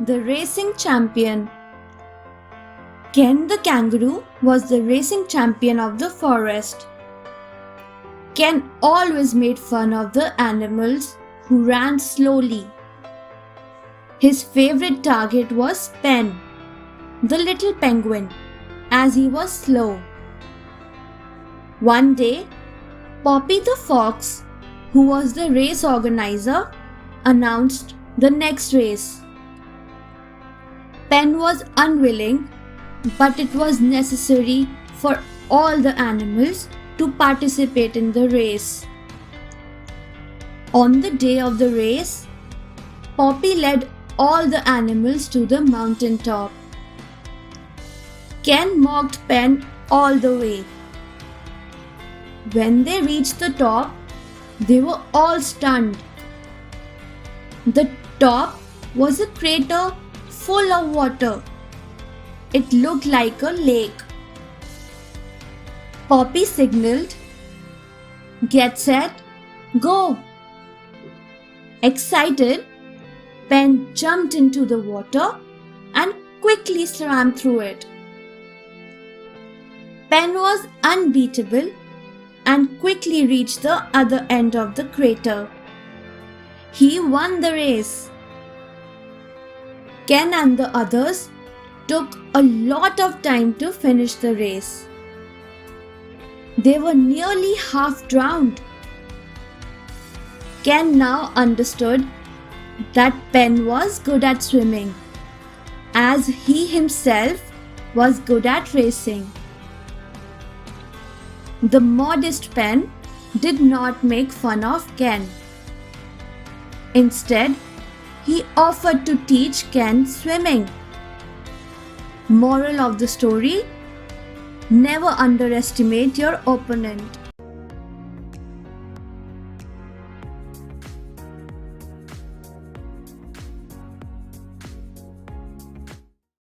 the racing champion. Ken the kangaroo was the racing champion of the forest. Ken always made fun of the animals who ran slowly. His favorite target was Pen, the little penguin, as he was slow. One day, Poppy the fox, who was the race organizer, announced the next race. Pen was unwilling, but it was necessary for all the animals to participate in the race. On the day of the race, Poppy led all the animals to the mountain top. Ken mocked Pen all the way. When they reached the top, they were all stunned. The top was a crater full of water. It looked like a lake. Poppy signaled, "Get set, go!" Excited, Pen jumped into the water and quickly swam through it. Pen was unbeatable and quickly reached the other end of the crater. He won the race. Ken and the others took a lot of time to finish the race. They were nearly half drowned. Ken now understood that Pen was good at swimming, as he himself was good at racing. The modest Pen did not make fun of Ken. Instead, he offered to teach Ken swimming. Moral of the story: never underestimate your opponent.